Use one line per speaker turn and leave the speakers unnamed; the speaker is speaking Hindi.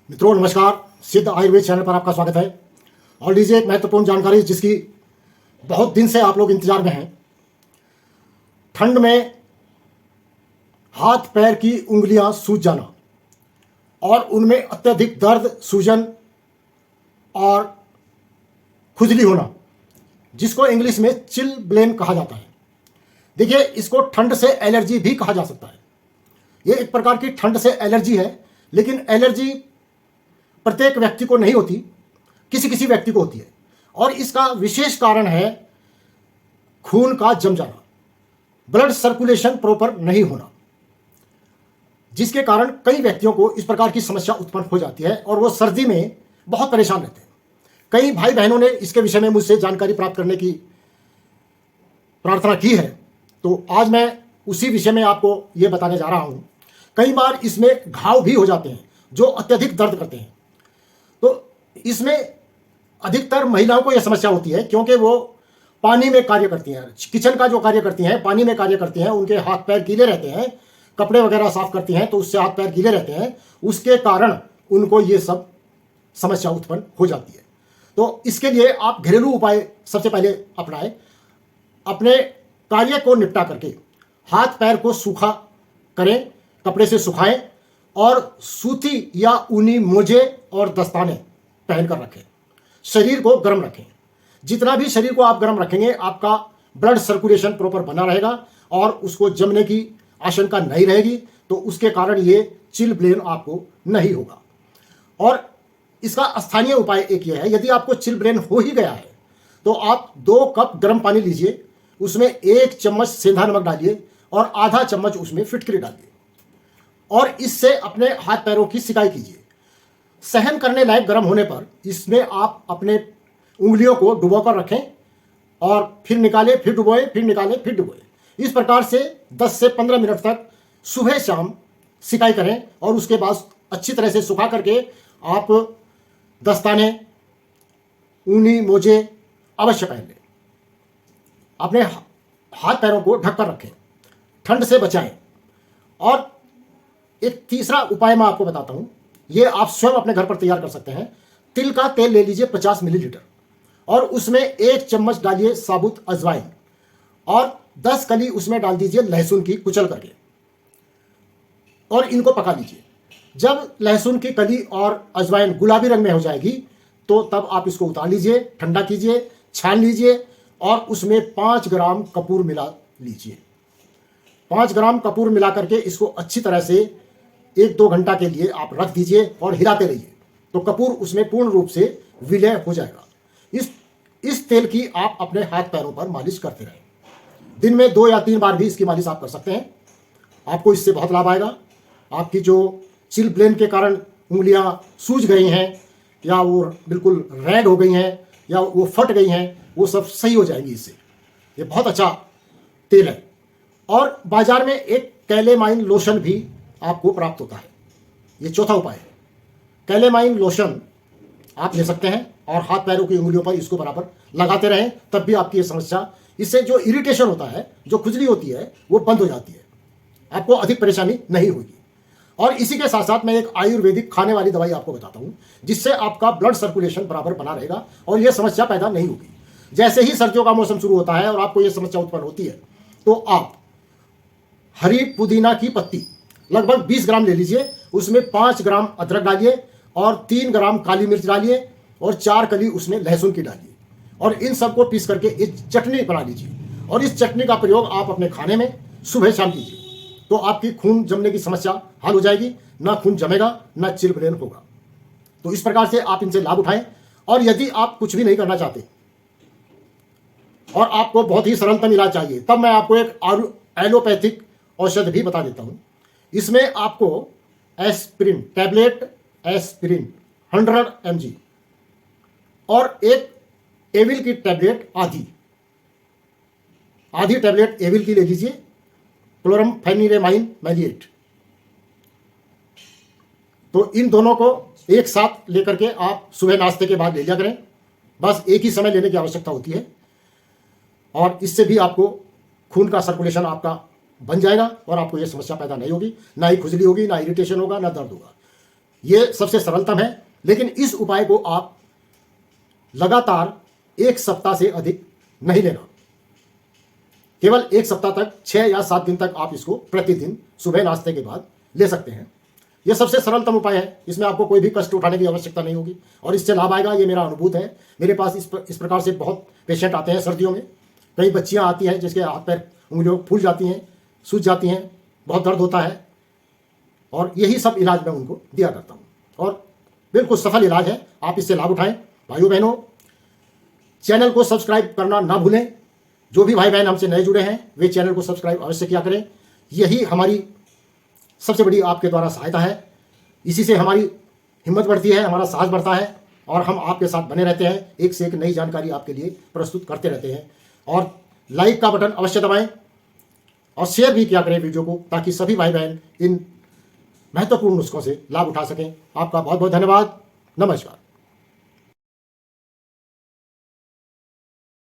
मित्रों नमस्कार। सिद्ध आयुर्वेद चैनल पर आपका स्वागत है। और लीजिए एक महत्वपूर्ण जानकारी जिसकी बहुत दिन से आप लोग इंतजार में हैं। ठंड में हाथ पैर की उंगलियां सूज जाना और उनमें अत्यधिक दर्द, सूजन और खुजली होना, जिसको इंग्लिश में चिलब्लेन कहा जाता है। देखिए, इसको ठंड से एलर्जी भी कहा जा सकता है। ये एक प्रकार की ठंड से एलर्जी है, लेकिन एलर्जी प्रत्येक व्यक्ति को नहीं होती, किसी किसी व्यक्ति को होती है। और इसका विशेष कारण है खून का जम जाना, ब्लड सर्कुलेशन प्रॉपर नहीं होना, जिसके कारण कई व्यक्तियों को इस प्रकार की समस्या उत्पन्न हो जाती है और वो सर्दी में बहुत परेशान रहते हैं। कई भाई बहनों ने इसके विषय में मुझसे जानकारी प्राप्त करने की प्रार्थना की है, तो आज मैं उसी विषय में आपको ये बताने जा रहा हूं। कई बार इसमें घाव भी हो जाते हैं जो अत्यधिक दर्द करते हैं। तो इसमें अधिकतर महिलाओं को यह समस्या होती है, क्योंकि वो पानी में कार्य करती हैं, किचन का जो कार्य करती हैं, पानी में कार्य करती हैं, उनके हाथ पैर गीले रहते हैं, कपड़े वगैरह साफ करती हैं तो उससे हाथ पैर गीले रहते हैं, उसके कारण उनको ये सब समस्या उत्पन्न हो जाती है। तो इसके लिए आप घरेलू उपाय सबसे पहले अपनाएं। अपने कार्य को निपटा करके हाथ पैर को सूखा करें, कपड़े से सुखाएं और सूती या ऊनी मोजे और दस्ताने पहनकर रखें। शरीर को गर्म रखें। जितना भी शरीर को आप गर्म रखेंगे, आपका ब्लड सर्कुलेशन प्रॉपर बना रहेगा और उसको जमने की आशंका नहीं रहेगी, तो उसके कारण ये चिलब्लेन आपको नहीं होगा। और इसका स्थानीय उपाय एक ये है, यदि आपको चिलब्लेन हो ही गया है तो आप 2 कप गर्म पानी लीजिए, उसमें 1 चम्मच सेंधा नमक डालिए और आधा चम्मच उसमें फिटकरी डालिए और इससे अपने हाथ पैरों की सिकाई कीजिए। सहन करने लायक गर्म होने पर इसमें आप अपने उंगलियों को डुबो कर रखें और फिर निकालें, फिर डुबोएं, फिर निकालें, फिर डुबोएं। इस प्रकार से 10 से 15 मिनट तक सुबह शाम सिकाई करें और उसके बाद अच्छी तरह से सुखा करके आप दस्ताने, ऊनी मोजे अवश्य पहन लें। अपने हाथ पैरों को ढककर रखें, ठंड से बचाएं। और एक तीसरा उपाय मैं आपको बताता हूं, ये आप स्वयं अपने घर पर तैयार कर सकते हैं। तिल का तेल ले लीजिए 50 मिलीलीटर और उसमें 1 चम्मच डालिए साबुत अजवाइन और 10 कली उसमें डाल दीजिए लहसुन की कुचल करके और इनको पका लीजिए। जब लहसुन की कली और अजवाइन गुलाबी रंग में हो जाएगी तो तब आप इसको उतार लीजिए, ठंडा कीजिए, छान लीजिए और उसमें 5 ग्राम कपूर मिला लीजिए। 5 ग्राम कपूर मिला करके इसको अच्छी तरह से 1-2 घंटा के लिए आप रख दीजिए और हिलाते रहिए, तो कपूर उसमें पूर्ण रूप से विलय हो जाएगा। इस तेल की आप अपने हाथ पैरों पर मालिश करते रहें। दिन में 2 या 3 बार भी इसकी मालिश आप कर सकते हैं। आपको इससे बहुत लाभ आएगा। आपकी जो चिलब्लेन के कारण उंगलियां सूज गई हैं या वो बिल्कुल रेड हो गई हैं या वो फट गई हैं, वो सब सही हो जाएंगी इससे। ये बहुत अच्छा तेल है। और बाजार में एक कैलेमाइन लोशन भी आपको प्राप्त होता है। ये चौथा उपाय है। कैलेमाइन लोशन आप ले सकते हैं और हाथ पैरों की उंगलियों पर इसको बराबर लगाते रहें, तब भी आपकी ये समस्या, इससे जो इरिटेशन होता है, जो खुजली होती है, वो बंद हो जाती है। आपको अधिक परेशानी नहीं होगी। और इसी के साथ साथ मैं एक आयुर्वेदिक खाने वाली दवाई आपको बताता हूं, जिससे आपका ब्लड सर्कुलेशन बराबर बना रहेगा और यह समस्या पैदा नहीं होगी। जैसे ही सर्दियों का मौसम शुरू होता है और आपको यह समस्या उत्पन्न होती है, तो आप हरी पुदीना की पत्ती लगभग 20 ग्राम ले लीजिए, उसमें 5 ग्राम अदरक डालिए और 3 ग्राम काली मिर्च डालिए और 4 कली उसमें लहसुन की डालिए और इन सबको पीस करके एक चटनी बना लीजिए और इस चटनी का प्रयोग आप अपने खाने में सुबह शाम कीजिए, तो आपकी खून जमने की समस्या हल हो जाएगी। ना खून जमेगा, ना चिलब्लेन होगा। तो इस प्रकार से आप इनसे लाभ उठाएं। और यदि आप कुछ भी नहीं करना चाहते और आपको बहुत ही सरलतम इलाज चाहिए, तब मैं आपको एक एलोपैथिक औषध भी बता देता हूं। इसमें आपको एस्पिरिन टैबलेट, एस्पिरिन 100 mg और एक एविल की टैबलेट आधी टैबलेट एविल की ले लीजिए, क्लोरमफेनिरेमाइन मैलिएट। तो इन दोनों को एक साथ लेकर के आप सुबह नाश्ते के बाद ले लिया करें। बस एक ही समय लेने की आवश्यकता होती है और इससे भी आपको खून का सर्कुलेशन आपका बन जाएगा और आपको यह समस्या पैदा नहीं होगी। ना ही खुजली होगी, ना इरिटेशन होगा, ना दर्द होगा। ये सबसे सरलतम है, लेकिन इस उपाय को आप लगातार 1 सप्ताह से अधिक नहीं लेना। केवल 1 सप्ताह तक 6 या 7 दिन तक आप इसको प्रतिदिन सुबह नाश्ते के बाद ले सकते हैं। यह सबसे सरलतम उपाय है, इसमें आपको कोई भी कष्ट उठाने की आवश्यकता नहीं होगी और इससे लाभ आएगा, ये मेरा अनुभूत है। मेरे पास इस प्रकार से बहुत पेशेंट आते हैं सर्दियों में। कई बच्चियां आती हैं जिसके हाथ पैर उंगलियों फूल जाती हैं, सूज जाती हैं, बहुत दर्द होता है, और यही सब इलाज मैं उनको दिया करता हूँ और बिल्कुल सफल इलाज है। आप इससे लाभ उठाएं। भाइयों बहनों, चैनल को सब्सक्राइब करना ना भूलें। जो भी भाई बहन हमसे नए जुड़े हैं वे चैनल को सब्सक्राइब अवश्य किया करें। यही हमारी सबसे बड़ी आपके द्वारा सहायता है। इसी से हमारी हिम्मत बढ़ती है, हमारा साहस बढ़ता है और हम आपके साथ बने रहते हैं। एक से एक नई जानकारी आपके लिए प्रस्तुत करते रहते हैं। और लाइक का बटन अवश्य दबाएं और शेयर भी किया करें वीडियो को, ताकि सभी भाई बहन इन महत्वपूर्ण नुस्खों से लाभ उठा सकें। आपका बहुत बहुत धन्यवाद। नमस्कार।